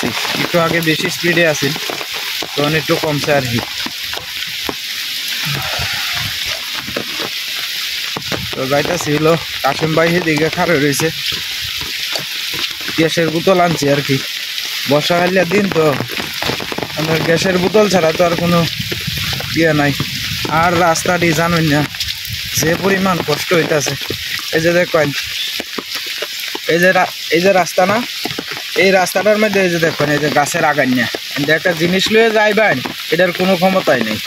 আছি, একটু আগে বেশি স্পিডে আছি, তখন একটু কমছে আর কি। তো যাইতেছি হলো কাশেম ভাই দিকে খাড়ে রয়েছে, গ্যাসের বোতল আনছি আর কি। বর্ষাকালের দিন তো আপনার গ্যাসের বোতল ছাড়া তো আর কোনো ইয়ে নাই। আর রাস্তাটি জানুন না যে পরিমাণ কষ্ট হইতেছে। এই যে দেখেন, এই যে রাস্তা না, এই রাস্তাটার মধ্যে এই যে দেখেন এই যে গাছের আগান্যা, কিন্তু একটা জিনিস লয়ে যাইবেন এটার কোনো ক্ষমতাই নেই।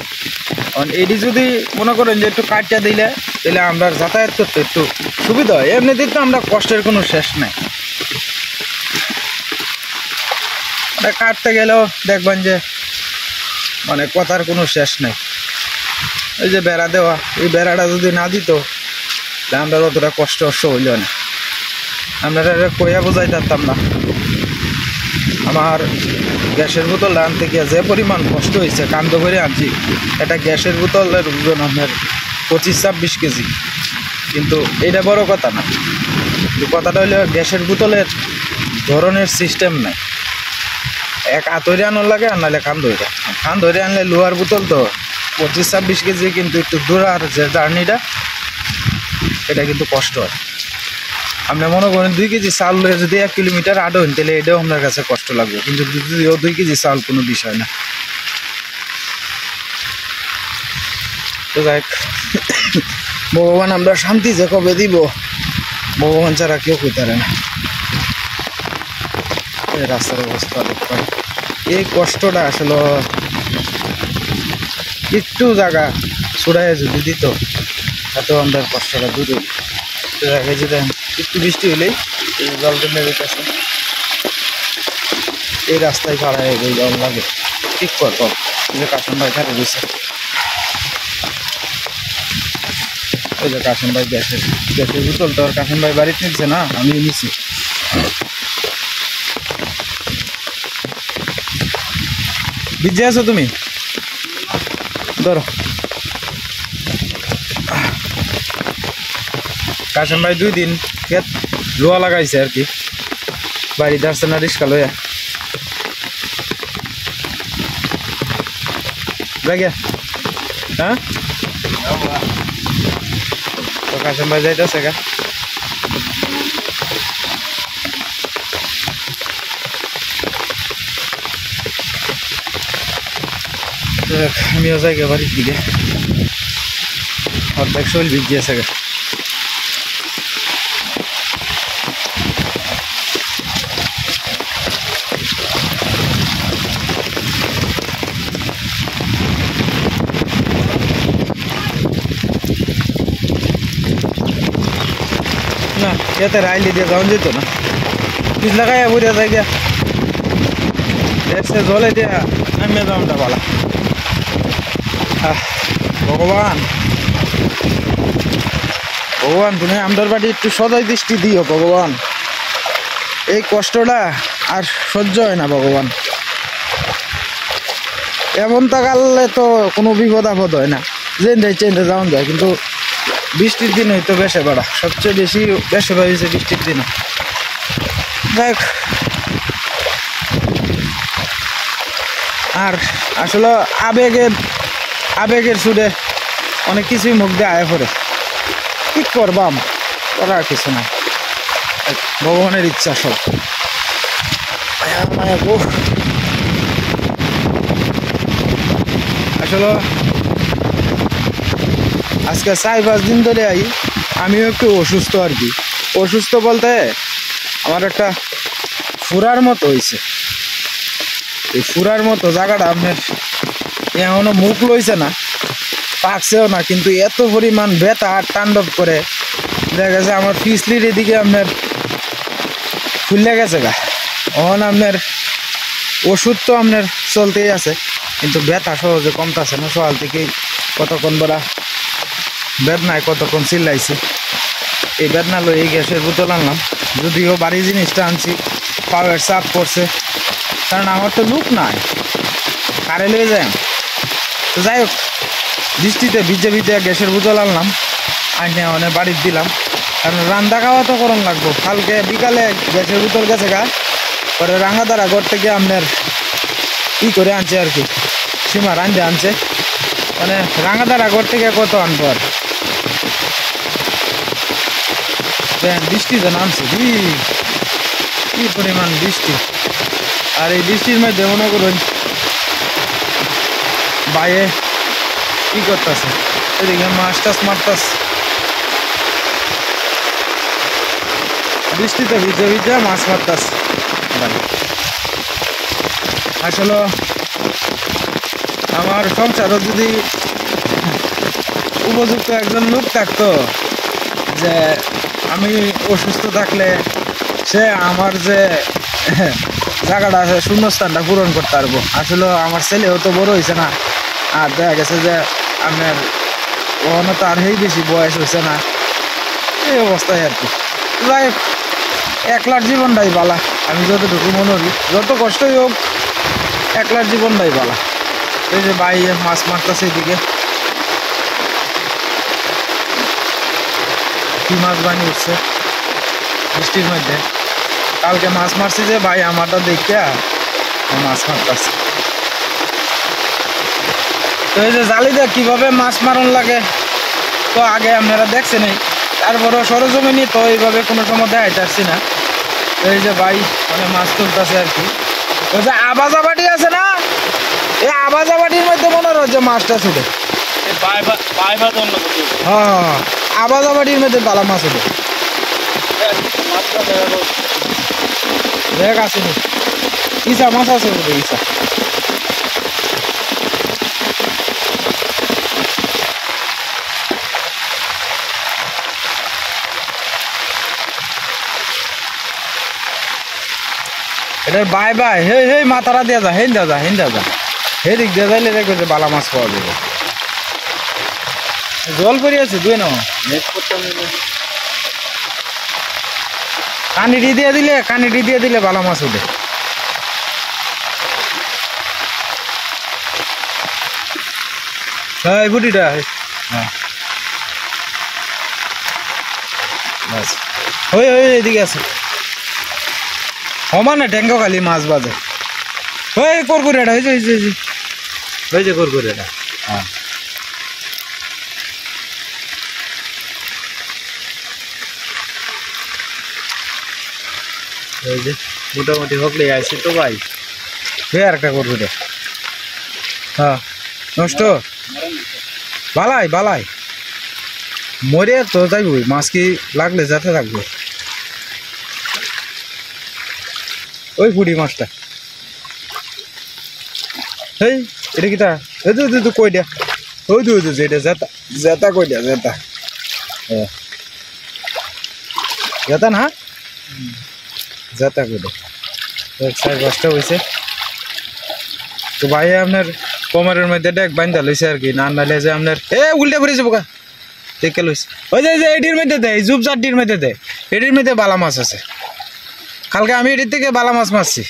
কারণ এটি যদি মনে করেন যে একটু কাটটা দিলে তাহলে আমরা যাতায়াত করতে একটু সুবিধা হয়। এমনিতেই তো আমরা কষ্টের কোনো শেষ নাই। কাটতে গেলেও দেখবেন যে মানে কথার কোনো শেষ নেই। এই যে বেড়া দেওয়া, এই বেড়াটা যদি না দিত তাহলে আমরা অতটা কষ্ট হইল না। আপনারা কইয়া বোঝাই পারতাম না। আমার গ্যাসের বোতল আনতে গিয়ে যে পরিমাণ কষ্ট হয়েছে, কান্দ করে আনছি। একটা গ্যাসের বোতলের ওজন আপনার 25-26 কেজি, কিন্তু এটা বড় কথা না। কথাটা হইলে গ্যাসের বোতলের ধরনের সিস্টেম নাই। এক হাত ধরে আনার লাগে, আর নাহলে কান ধরে আনলে লোহার বোতল তো 25-26 কেজি, কিন্তু একটু দূরার যে জার্নিটা এটা কিন্তু কষ্ট হয়। আপনি মনে করেন 2 কেজি চাল লয়ে যদি 1 কিলোমিটার আডো হন তাহলে এটাও আপনার কাছে কষ্ট লাগবে, কিন্তু যদিও 2 কেজি চাল কোনো বিষয় না। তো যাই ভগবান আমরা শান্তি যে কবে দিব, ভগবান ছাড়া কেউ কইতে পারে না। রাস্তার অবস্থা দেখবেন, এই কষ্টটা আসলে একটু জায়গা ছুড়াইয়া যদি দিত তাতেও আমাদের কষ্টটা দূর হইল। জায়গায় যে দেখেন একটু বৃষ্টি হলেই জল জমে যেতেছে, এই রাস্তায় পাড়ায় জল লাগে। ঠিক করব যে কাশেম ভাই খারে দিচ্ছে, ওই যে কাশেম ভাই গ্যাসের বোতল তো আর কাশেম ভাই বাড়িতে নিচ্ছে না, আমি নিছি। ভিজে আছো তুমি? ধরো। কাশেম ভাই 2 দিন ক্ষেত রোয়া লাগাইছে আর কি, বাড়িতে আসছে না রিস্কা লইয়া। লাগে হ্যাঁ, তো কাশেম ভাই যাইতেছে গা। আমিও যাই গে বাড়ির দিকে, অর্ধেক শরীর ভিজিয়েছে গা। না এতে রাইলি দিয়ে যাওয়া যেত না, পিছ লাগাইয়া বুড়িয়া যাই গিয়া দেখছে জলে দিয়া নামিয়ে যাওয়াটা বলা। ভগবান ভগবান তুমি আমাদের বাড়ি একটু সদয় দৃষ্টি দিও ভগবান, এই কষ্টটা আর সহ্য হয় না ভগবান। এমন তাকালে তো কোনো বিপদ আপদ হয় না, জেন্ডে চেন্ডে যাওয়া যায়, কিন্তু বৃষ্টির দিন হয়তো বেশে বাড়া, সবচেয়ে বেশি বেশে বাড়িয়েছে বৃষ্টির দিনে। দেখ আর আসলে আবেগের সুরে অনেক কিছুই মুখ দিয়ে আয় পড়ে। কি করবাম, করার কিছু না, ভগবানের ইচ্ছা সব। আসলে আজকে 4-5 দিন ধরে আমিও একটু অসুস্থ আর কি। অসুস্থ বলতে আমার একটা ফুরার মতো হয়েছে। এই ফুরার মতো জায়গাটা আপনার এখনো মুখ লইছে না, পাকছেও না, কিন্তু এত পরিমাণ ব্যথা আর তাণ্ডব করে দেখা গেছে আমার পিছলির এদিকে আপনার ফুলে গেছে গা। এখন আপনার ওষুধ তো আপনার চলতেই আছে, কিন্তু ব্যথা সহজে কমতেছে না। সকাল থেকেই কতক্ষণ বেলা বেদনায় কতক্ষণ চিল্লাইছে। এই বেদনা লই এই গ্যাসের বোতল আনলাম, যদিও বাড়ি জিনিসটা আনছি পাওয়ার চাপ পড়ছে, কারণ আমার তো লুক নাই, কারে লয়ে যায়। তো যাই হোক, বৃষ্টিতে ভিজে গ্যাসের বোতল আনলাম, আইনে অনেক বাড়ির দিলাম, কারণ রান্না খাওয়া তো করণ লাগবো। কালকে বিকালে গ্যাসের বোতল গেছে গা, পরে রাঙাদারা ঘর থেকে আপনার ই করে আনছে আর কি, সীমা রান্ধে আনছে, মানে রাঙাদারা ঘর থেকে কত আনবো আর। বৃষ্টি তো নামছে, কি পরিমাণ বৃষ্টি। আর এই বৃষ্টির মধ্যে মনে করুন বাইরে কি করতেছে, এদিকে মাছ টাছ মারতাস, বৃষ্টিতে ভিজে ভিজে মাছ মারতাস। আসলে আমার সংসারও যদি উপযুক্ত একজন লোক থাকতো, যে আমি অসুস্থ থাকলে সে আমার যে জায়গাটা আছে শূন্যস্থানটা পূরণ করতে পারবো। আসলে আমার ছেলেও তো বড় হয়েছে না, আর দেখা গেছে যে আপনার ওখানে তো আর বেশি বয়স হয়েছে না, এই অবস্থায় আর কি। যাই হোক, একলার জীবনটাই বালা, আমি যতটুকু মনে করি, যত কষ্টই হোক একলার জীবনটাই বালা। এই যে বাইরে মাছ মারতেছে, এদিকে কি মাছ বানি উঠছে বৃষ্টির মধ্যে। কালকে মাছ মারছি যে ভাই আমারটা দেখিয়া মাছ মারতেছে। তো এই যে জালি দিয়ে কীভাবে মাছ মারন লাগে তো আগে আপনারা দেখছেন, তারপরেও সরজমিনি তো এইভাবে কোনো সময় দেখাইতে পারছি না। তো এই যে ভাই মানে মাছ তুলতেছে আর কি। ওই যে আবাজাবাটি আছে না, এই আবাজাবাটির মধ্যে মনে হয় যে মাছটা ছুটে, হ্যাঁ আবাজাবাটির মধ্যে বালা মাছ উঠে। দেখ আসেনি, ইসা মাছ আছে ইসা। এটা বাই বাই হে মাথারা দিয়া যা, হেন দেওয়া যা, হে দিক দিয়ে যাইলে দেখবে যে বালা মাছ পাওয়া যাবে। জল পড়ে আছে দুই না, কানিটি দিয়ে দিলে বালা মাছ উঠে। এই বুটিটা হ্যাঁ বাস ওই এদিকে আছে সমানে ট্যাঙ্কো খালি মাছ বাজে। ওই করকুরেটা ওই যে করকুরেটা, হ্যাঁ ওই যে মোটামুটি হকলে আসছে তো ভাই। আর একটা করকুরে, হ্যাঁ নষ্ট বালাই মরে তো যাইব, মাছ কি লাগলে যাতে থাকবে। ওই পুরি মাছটা এই এটা কি তা কই দিয়া, ওই এটা জেতা কই দিয়া, জেতা না জেতা কই দিয়া, 5:30 হয়েছে। তো ভাই আপনার কোমরের মধ্যে ডেক বান্ধা লইছে আর কি, না নাইলে যে আপনার উল্টা করে যাবো দেখে লইছে। ওই যে এটির মধ্যে দেয় জুব চারটির মধ্যে দেয়, এটির মধ্যে বালা মাছ আছে। কালকে আমি এটির থেকে বালা মাছ মারছি।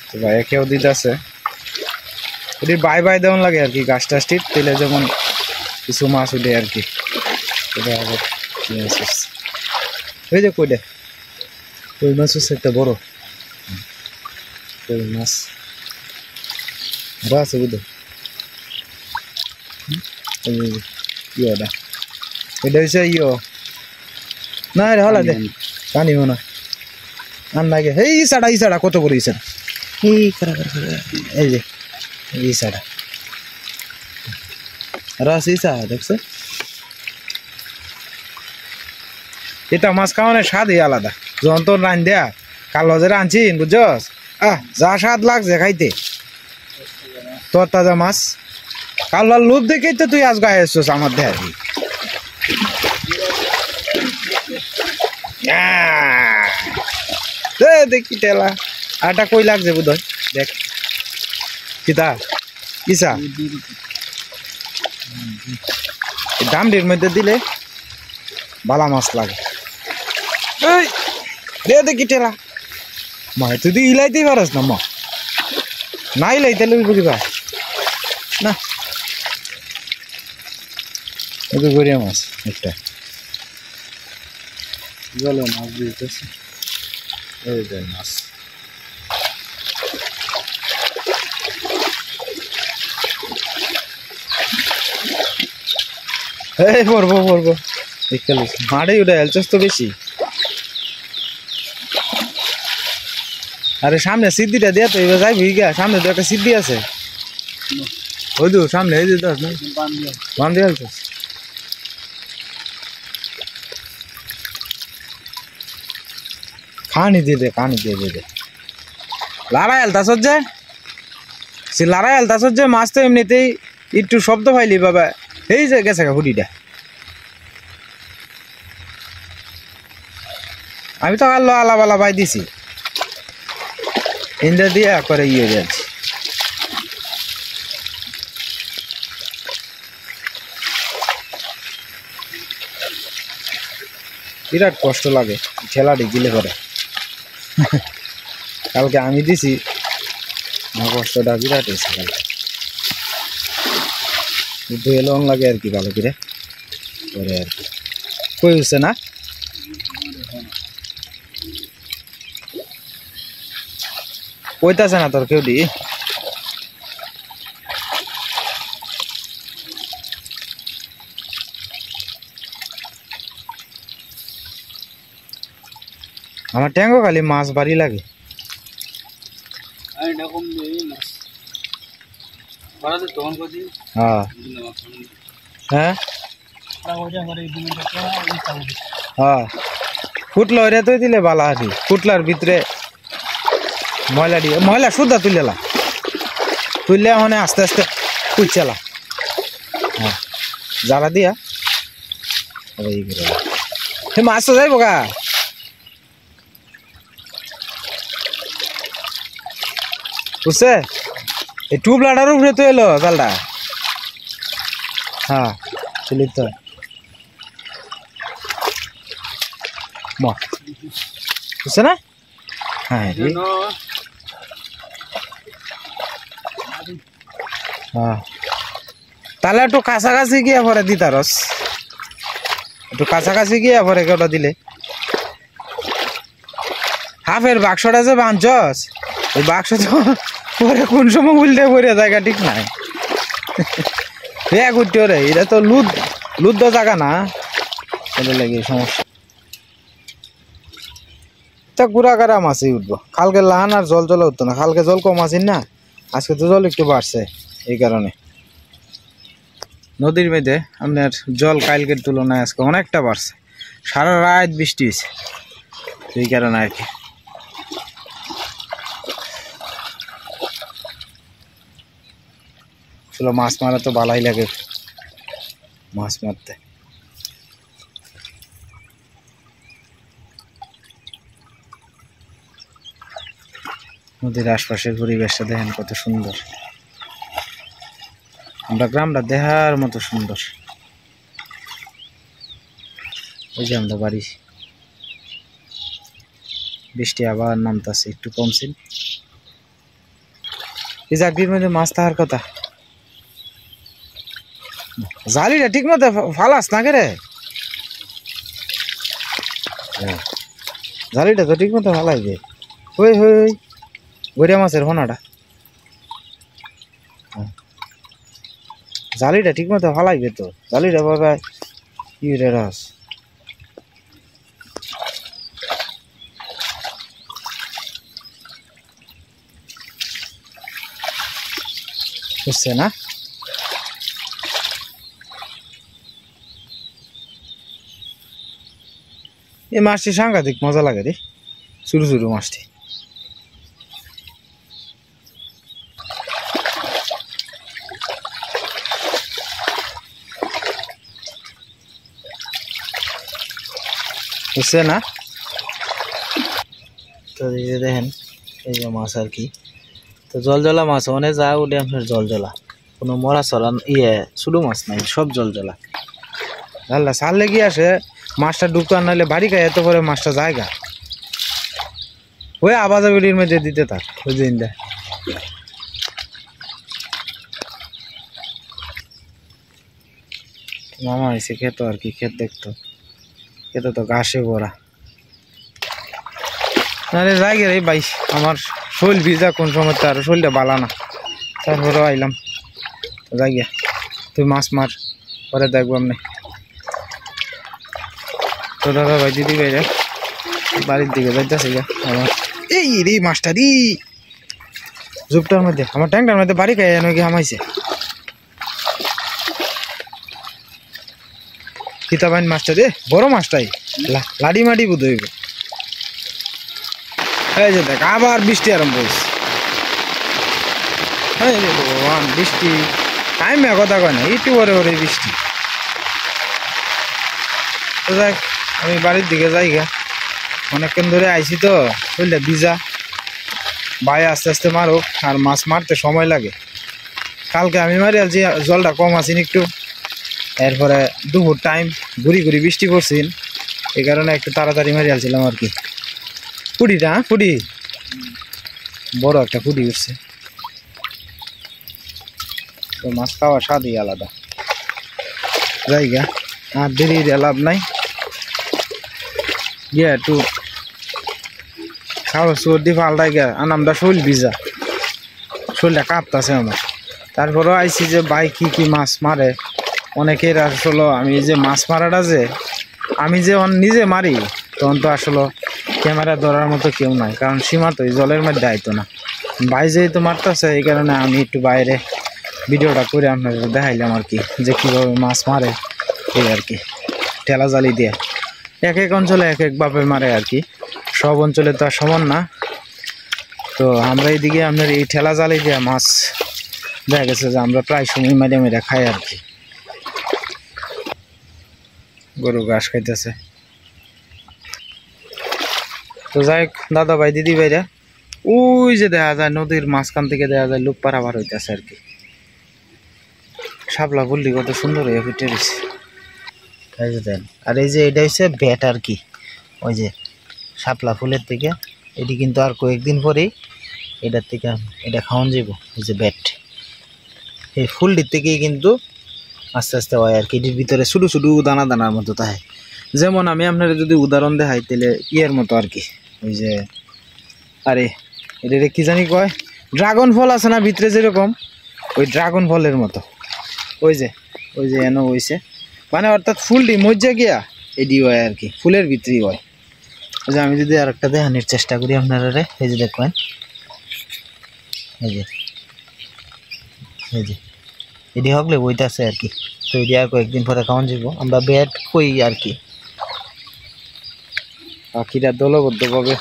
তো ভাই কেউ দিতে আছে, এটির বাই দেওয়ান লাগে আর কি, গাছ টাছটির তেলে যেমন কিছু মাছ উঠে আর কি। ওই যে কই মাছ হচ্ছে একটা বড় কই মাছ আছে বুঝো, ইয়েটা এটা হচ্ছে না রে হলা দে পানিও না আর লাগে। এই ইসাড়া কত করে ইসাড়া, এই যে ইসাড়া রস ইসা দেখছো, এটা মাছ খাওয়ানোর স্বাদই আলাদা। যখন তোর রান দেয়া কাল লজে রাঁধছিন বুঝছস, যা স্বাদ লাগছে খাইতে, তোর তাজা মাছ। কাল্লার লোভ দেখেই তো তুই আজ গায়ে এসছিস আমার দেহ। দেখি টেলা আটা কই লাগছে বোধ হয়, দেখ কিতা ইসা দামটির মধ্যে দিলে বালা মাছ লাগে। দেখি টেলা মা তুই তো ইলাইতেই পারস না, মা না ইলাইতে লইব কিবা না, ওই গড়িয়া মাছ একটা জলে মাছ দিতেছে এই যে মাছ এই পড়বো মাঠে উঠে হেলছস তো বেশি আরে সামনে সিদ্ধিটা দিয়া তো এবার যাইবি গা সামনে তো একটা সিদ্ধি আছে ওই তো সামনে এই যে বান্ধে হেলছস খানি দিয়ে দে লড়াই হেলতাছস যে সে লড়াই হেলতাছস যে মাছ তো এমনিতেই একটু শব্দ পাইলি বাবা এই যে গেছে হুডিটা আমি তো আল্লাহ আলাবালা বাই দিছি ইন্দা দিয়ে করে ইয়ে যাচ্ছি বিরাট কষ্ট লাগে ঠেলাটি গিলে করে কালকে আমি দিছি আমার কষ্টটা বিরাট হয়েছে কালকে ধুয়ে লং লাগে আর কি ভালো করে করে আর কি কই হচ্ছে না কইতাছে না তোর কেউ দি আমার ট্যাঙ্গো খালি মাছ বাড়ি লাগে হ্যাঁ হ্যাঁ হ্যাঁ ফুটলো রে তুই দিলে বালা হাতি ফুটলার ভিতরে ময়লা সুদ্ধা তুললে মানে আস্তে আস্তে কুচলা হ্যাঁ জ্বালা দিয়া মাছ তো যাইব গা বুঝছে এই টুবলাটার উপরে তো এলো জালটা হ্যাঁ চলি তো বুঝছে না হ্যাঁ হ্যাঁ তাহলে একটু কাছাকাছি গিয়ে পরে দিতারস একটু কাছাকাছি গিয়ে পরে কেউটা দিলে হাফের বাক্সটা যে বাঁধছস ওই বাক্স তো পরে কোন সময় উল্টে পড়ে জায়গা ঠিক নাই ঘুরতে রে এটা তো লুদ্ধ জায়গা না এটা লাগে সমস্যা তা গুড়াগাড়া মাছই উঠবো কালকে লাহান আর জল উঠতো না কালকে জল কম আসেন না আজকে তো জল একটু বাড়ছে এই কারণে নদীর মধ্যে আপনার জল কালকের তুলনায় আজকে অনেকটা বাড়ছে সারা রাত বৃষ্টি হয়েছে এই কারণে আর কি চলো মাছ মারা তো ভালোই লাগে মাছ মারতে নদীর আশপাশের পরিবেশটা দেখেন কত সুন্দর আমরা গ্রামটা দেখার মতো সুন্দর ওই যে আমরা বাড়ি বৃষ্টি আবার নামতেছে একটু কমছিল এই জাগির মধ্যে মাছ থাকার কথা জালিটা ঠিক মতো ফালাস না রে জালিটা তো ঠিক মতো ফালাইবে ওই হই গড়িয়া মাছের হোনাটা জালিটা ঠিক মতো ফালাইবে তো জালিটা বাবা কি রে রস বুঝছে না এই মাছটি সাংঘাতিক মজা লাগে রে ছোট ছোট মাছটি বুঝছে না তো দেখেন এই যে মাছ আর কি তো জলজলা মাছ অনেক যা উঠে আপনার জলজলা কোনো মরা চলা ছোট মাছ নাই সব জলজলা জানলা ছাড়লে কি আসে মাছটা ঢুকতো আর নাহলে বাড়ি খায় এত করে মাছটা জায়গা ওই আবাজা বেড়ির মধ্যে দিতে থাক ওই দিন দেয় মামা এসে খেতো আর কি, ক্ষেত দেখতো, খেতে তো ঘাসে ভরা। আরে যাই গে রে ভাই, আমার শরীর ভিজা কোন সময়, তার শরীরটা ভালো না, তারপরেও আইলাম। যাই গিয়া তুই মাছ মার, পরে দেখবো আমি। তো দাদা ভাই দিদি ভাইরা বাড়ির দিকে যাইতেছে গা আমার। এই রে মাছটা রে জুপটার মধ্যে, আমার ট্যাঙ্কটার মধ্যে বাড়ি খাই এনে গিয়ে হামাইছে। কিতাবাইন মাছটা রে, বড় মাছটাই, লাডি মাডি বুধ হইব। এই যে দেখ আবার বৃষ্টি আরম্ভ হয়েছে। এই রে ভগবান, বৃষ্টি টাইমে কথা কয় না, একটু পরে পরে বৃষ্টি। তো দেখ আমি বাড়ির দিকে যাই গা, অনেকক্ষণ ধরে আইছি তো শরীরটা ভিজা। ভাই আস্তে আস্তে মারুক, আর মাছ মারতে সময় লাগে। কালকে আমি মারি আলছি, জলটা কম আসিনি একটু, এরপরে দুপুর টাইম ঘুরি ঘুরি বৃষ্টি পড়ছিল, এই কারণে একটু তাড়াতাড়ি মারি আলছিলাম আর কি। ফুটিটা ফুটি বড় একটা ফুটি উঠছে, তো মাছ খাওয়ার স্বাদই আলাদা। জায়গা আর দেরি লাভ নাই, গিয়া একটু খাওয়া সর্দি ফালটাই গিয়া আনামটা শরীর ভিজা, শরীরটা কাঁপতাছে আমার। তারপরেও আইসি যে ভাই কি কি মাছ মারে অনেকের। আসলে আমি যে মাছ মারাটা যে আমি যে নিজে মারি, তখন তো আসলে ক্যামেরা ধরার মতো কেউ নাই, কারণ সীমা তো জলের মধ্যে আইতো না। ভাই যেহেতু মারতেছে, এই কারণে আমি একটু বাইরে ভিডিওটা করে আপনাদের দেখাইলাম আর কি, যে কীভাবে মাছ মারে এই আর কি, ঠেলা জালি দিয়ে। এক এক অঞ্চলে এক একভাবে মারে আর কি, সব অঞ্চলে তো আর সমান না। তো আমরা এইদিকে আপনার এই ঠেলা জালি দিয়ে মাছ দেখা গেছে যে আমরা প্রায় সময় মেরে মেরে খাই আর কি। গরু ঘাস খাইতেছে। তো যাই হোক দাদা ভাই দিদি ভাইরা, ওই যে দেখা যায় নদীর মাঝখান থেকে দেখা যায় লোক পারাবার হইতেছে আর কি। শাপলা বললি কত সুন্দর হয়ে ফুটে রয়েছে, এই যে দেন। আর এই যে এটা হচ্ছে ব্যাট আর কি, ওই যে শাপলা ফুলের থেকে এটি কিন্তু আর কয়েকদিন পরেই এটার থেকে এটা খাওয়ান যাব। এই যে ব্যাট, এই ফুলটির থেকেই কিন্তু আস্তে আস্তে হয় আর কি। এটির ভিতরে ছোটো ছোটো দানা দানার মতো থাকে। যেমন আমি আপনারা যদি উদাহরণ দেখাই তাহলে ইয়ের মতো আর কি, ওই যে আরে এটা কি জানি কয়, ড্রাগন ফল আছে না ভিতরে যেরকম, ওই ড্রাগন ফলের মতো। ওই যে এনে হয়েছে, মানে অর্থাৎ ফুলটি মজ্জা গিয়া এটি হয় আর কি, ফুলের ভিতরেই হয়। ওই যে আমি যদি আর একটা দেখানোর চেষ্টা করি আপনারা, এই যে দেখবেন, এই যে এটি হকলে বইতেছে আর কি। তো এটি আর কয়েকদিন পরে খাওয়ান যাব আমরা। ব্যাট কই আর কি, পাখিরা দলবদ্ধভাবে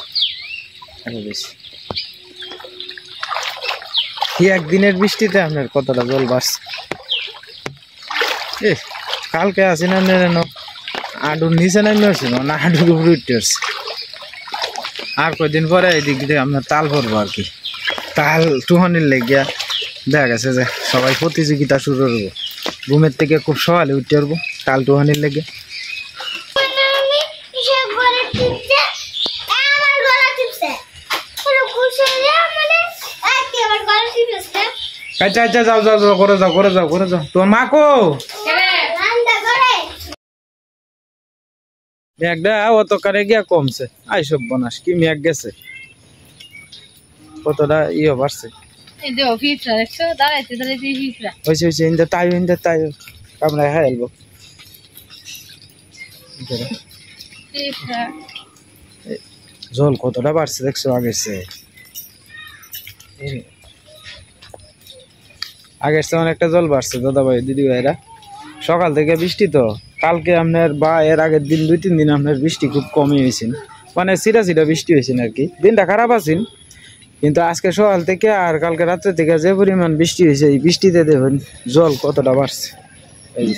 বেশি। একদিনের বৃষ্টিতে আপনার কতটা জল বাড়ছে। কালকে আসি না আডুর নিচে নামে আসছিল না, আডুর উপরে উঠতে আসছে। আর কয়েকদিন পরে এই দিক দিয়ে আপনার তাল ভরবো আর কি। তাল টুহানির লেগিয়া দেখা গেছে যে সবাই প্রতিযোগিতা শুরু করবো। ঘুমের থেকে খুব সকালে উঠতে পারবো তাল টুহানির লেগে। আচ্ছা আচ্ছা যাও যাও যাও, করে যাও করে যাও করে যাও। তোমার মা কো মেঘটা অত কারে গিয়া কমছে, আইসব বনাস কি মেঘ গেছে, কতটা ইয়ে বাড়ছে। তাই কামড়ায় খাইলবো। জল কতটা বাড়ছে দেখছো আগের চেয়ে, আগের চেয়ে অনেকটা জল বাড়ছে দাদা ভাই দিদি ভাইরা। সকাল থেকে বৃষ্টি তো, কালকে আপনার বা এর আগের দিন 2-3 দিন আপনার বৃষ্টি খুব কমই হয়েছিল, মানে সিটা বৃষ্টি হয়েছিল আর কি। দিনটা খারাপ আছিল, কিন্তু আজকে সকাল থেকে আর কালকে রাত্রে থেকে যে পরিমাণ বৃষ্টি হয়েছে, এই বৃষ্টিতে দেখুন জল কতটা বাড়ছে, এই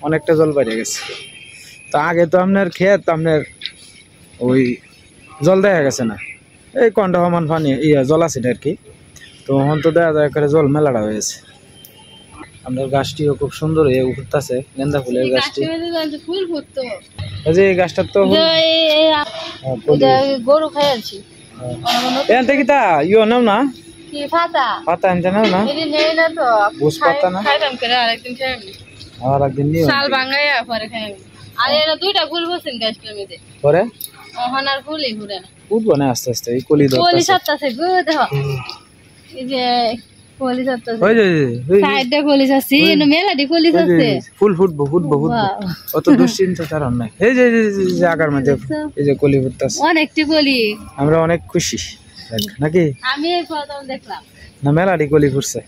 অনেকটা জল বেড়ে গেছে। তো আগে তো আপনার ক্ষেত আপনার ওই জল দেখা গেছে না, এই কন্টা সমান পানি জল আছে আর কি। তো এখন তো দেখা যায় জল মেলাটা হয়েছে। আপনার গাছটিও খুব সুন্দর হয়ে উঠতেছে, গেন্দা ফুলের গাছটি। এই গাছটার তো গরু খাই আছি এনতে কি তা ইও নাও না কি পাতা পাতা এনতে নাও না, এদি নেই না তো বুঝ পাতা না খাইতাম করে আরেকদিন খাইবি। আর একদিন নিও শাল ভাঙাইয়া পরে খাই আর এরা দুইটা ফুল বসেন গাছটার মধ্যে পরে ওখান আর ফুলই ঘুরে না উঠবো না আস্তে আস্তে এই কলি ধরতে কলি সাতটাছে গো দেখো এই যে কলি সাতটাছে ওই যে সাইডে কলি আছে ইনো মেলাডি কলি আছে ফুল ফুটবো অত দুশ্চিন্তা কারণ নাই এই যে জায়গার মধ্যে এই যে কলি ফুটতাছে অনেকটি কলি আমরা অনেক খুশি নাকি আমি প্রথম দেখলাম না মেলাডি কলি ফুটছে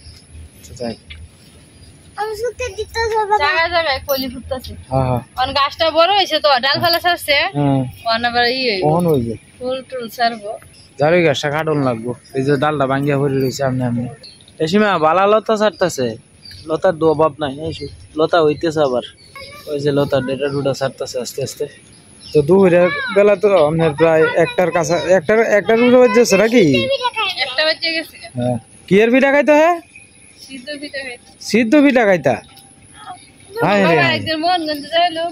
যাই আমি সুতে দিতে যাব জায়গায় কলি ফুটতাছে হ্যাঁ অন গাছটা বড় হইছে তো ডাল ফালা ছাড়ছে হ্যাঁ অন আবার কোন হইবে ফুল টুল ছাড়বো জারি গাছটা কাটন লাগবো এই যে ডালটা ভাঙ্গিয়া পড়ে রইছে আমনে এসিমা বালা লতা ছাড়তাছে লতার অভাব নাই লতা হইতেছে আবার ওই যে লতা ডেটা ডুটা ছাড়তাছে আস্তে আস্তে তো দুপুরের বেলা তো আপনার প্রায় একটার কাছে একটার উঠে বাজছে নাকি একটা বাজে গেছে হ্যাঁ কি এর পিঠা খাইতে হ্যাঁ সিদ্ধ পিঠা খাইতা হ্যাঁ রে একদিন মন গন্ধ যাইলো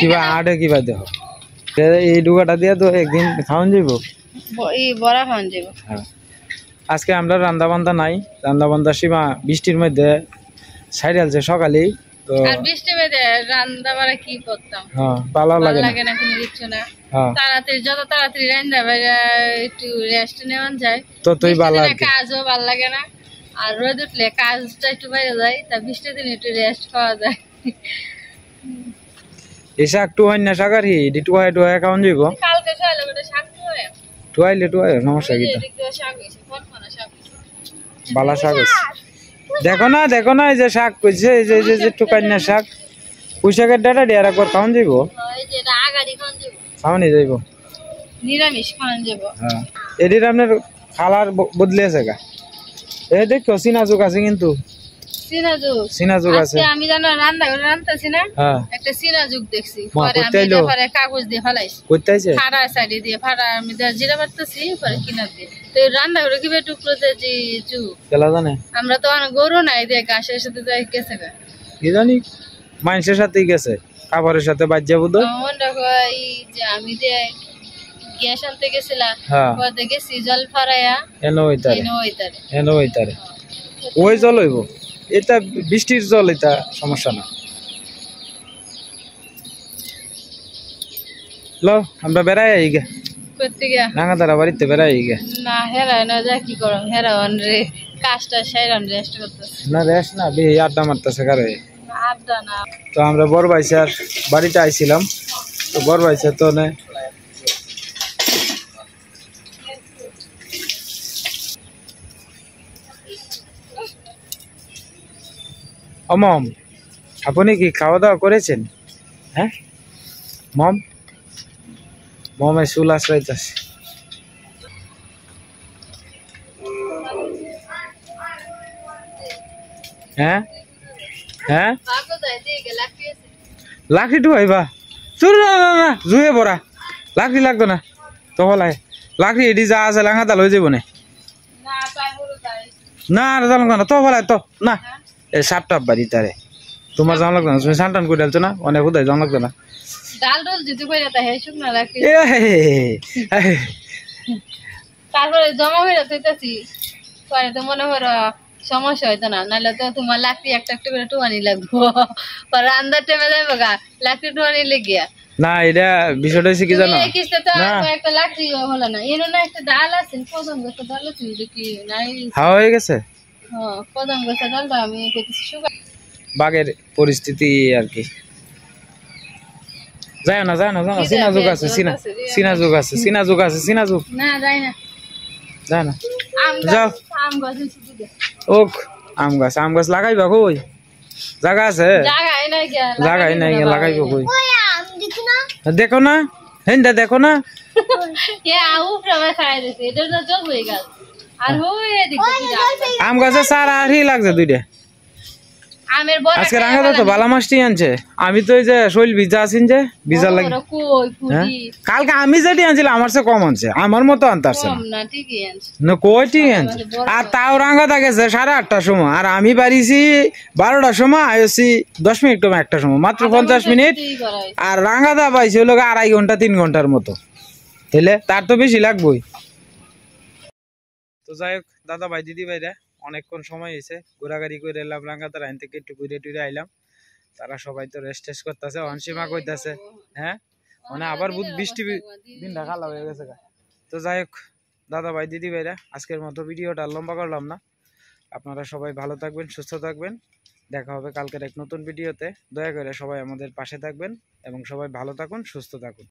কিবা আড়ে কিবা দেহ এই ডুগাটা দিয়া তো একদিন খাওয়ান যাইব এই বড়া খাওয়ান যাইব হ্যাঁ আজকে আমরা রান্না বান্না নাই রান্না বান্না সীমা বৃষ্টির মধ্যে সাইডালছে সকালেই তো আর বৃষ্টির মধ্যে রান্না বাড়া কি করতাম হ্যাঁ ভালো লাগে না কোনো কিছু না হ্যাঁ তাড়াতাড়ি যত তাড়াতাড়ি রান্না বাড়া একটু রেস্ট নেওয়া যায় তো তুই ভালো লাগে কাজও ভালো লাগে না আর রোদ উঠলে কাজটা একটু বাইরে যায় তা বৃষ্টির দিনে একটু রেস্ট পাওয়া যায় এই শাক টুয়াই না শাক আর হি টুয়াই টুয়াই খাওয়ান যাইব কালকে খাইলে ওটা শাক টুয়াই টুয়াই সমস্যা কি শাক হইছে কোনখানে শাক বালা শাক আছে দেখো না এই যে শাক কইছে এই যে টুকাইনা শাক পুঁই শাকের ডাটা দিয়ে আর একবার খাওয়ান যাইব এই যে আগাড়ি খাওয়ান যাইব খাওয়ানি যাইব নিরামিষ খাওয়ান যাইব হ্যাঁ এদির আপনার খালার বদলে আছে গা এ দেখো সিনাজুক আছে কিন্তু সিনাজুক আছে আমি জানো রান্না করে রান্তাছি না একটা সিনাজুক দেখছি পরে আমি পরে কাগজ দিয়ে ফলাইছি কইতাইছে ফাড়া সাইডে দিয়ে ফাড়া আমি জিরা বাটতেছি পরে কিনার দিয়ে তো রান্না করে কিভাবে টুকরো দিয়ে জু কেলা জানে আমরা তো অনেক গরু নাই দিয়ে ঘাসের সাথে যাই গেছে গা কি জানি মানুষের সাথেই গেছে খাবারের সাথে বাজ্যা বুধ মনটা কই যে আমি যে গ্যাস আনতে গেছিলাম পরে গেছি জল ফাড়াইয়া এনো হইতারে ওই জল হইব এটা বৃষ্টির জল এটা সমস্যা না লো আমরা বেড়াই আই গে রাঙাদারা বাড়িতে বেড়াই গে না হেরা না যা কি করো হেরা রে কাজটা সেরান রেস্ট করতেছে না রেস্ট না বে আড্ডা মারতেছে কারে আড্ডা না তো আমরা বড় ভাই স্যার বাড়িতে আইছিলাম তো বড় ভাই স্যার তো না মম আপনি কি খাওয়া দাওয়া করেছেন হ্যাঁ মমে চুল আশ্রাইতেছে হ্যাঁ লাকড়ি টুয়াইবা চুর না জুয়ে পড়া লাকড়ি লাগতো না তো বলাই লাকড়ি এটি যা আছে লাঙা তাল হয়ে যাব না না তো বলাই তো না এই সাপটা বাড়ি তারে তোমার জানা লাগতো না তুমি সান্টান করে ডালছো না অনেক কোথায় জানা লাগতো না তারপরে জমা হয়ে যেতেছি পরে তো মনে করো সমস্যা হইতো না নাহলে তো তোমার লাকড়ি একটা একটা করে টুয়ানি লাগবো পরে আন্দার টেমে যাবো গা লাকড়ি টুয়ানি লেগিয়া না এটা বিষয়টা হচ্ছে কি জানো না একটা লাকড়ি হলো না এর না একটা ডাল আছে কদম গাছের ডাল আছে কি নাই হাওয়া হয়ে গেছে হ্যাঁ কদম গাছের ডালটা আমি কইতেছি সুগার বাগের পরিস্থিতি আর কি যায় না সিনাজুক আছে না যায় না যায় না যাও ওক আম গাছ লাগাইবা কই জায়গা আছে জায়গাই নাই লাগাইবা কই দেখো না হেন্দা দেখো না আম গাছে সারা আরই লাগছে দুইটা আজকে রাঙা তো বালা মাছটি আনছে আমি তো ওই যে শৈল ভিজা আছেন যে ভিজা লাগে কালকে আমি যেটি আনছিলাম আমার সে কম আনছে আমার মতো আনতারছে না কই ঠিক আনছে আর তাও রাঙা গেছে 8:30টার সময় আর আমি বাড়িছি 12টার সময় আইছি 10 মিনিট কম একটা সময় মাত্র 50 মিনিট আর রাঙাদা পাইছে হলো 2.5 ঘন্টা 3 ঘন্টার মতো তাহলে তার তো বেশি লাগবেই তো যাই হোক দাদা ভাই দিদি ভাইরা অনেকক্ষণ সময় হয়েছে, ঘোরাঘুরি করে এলাম রাঙ্গাতার আইন থেকে, একটু ঘুরে টুরে আইলাম। তারা সবাই তো রেস্ট টেস্ট করতেছে, অনসীমা কইতাছে হ্যাঁ মানে আবার বৃষ্টি দিন ঢাকালা হয়ে গেছে। তো যাই হোক দাদা ভাই দিদি ভাইরা, আজকের মতো ভিডিওটা লম্বা করলাম না। আপনারা সবাই ভালো থাকবেন, সুস্থ থাকবেন। দেখা হবে কালকের এক নতুন ভিডিওতে। দয়া করে সবাই আমাদের পাশে থাকবেন এবং সবাই ভালো থাকুন, সুস্থ থাকুন।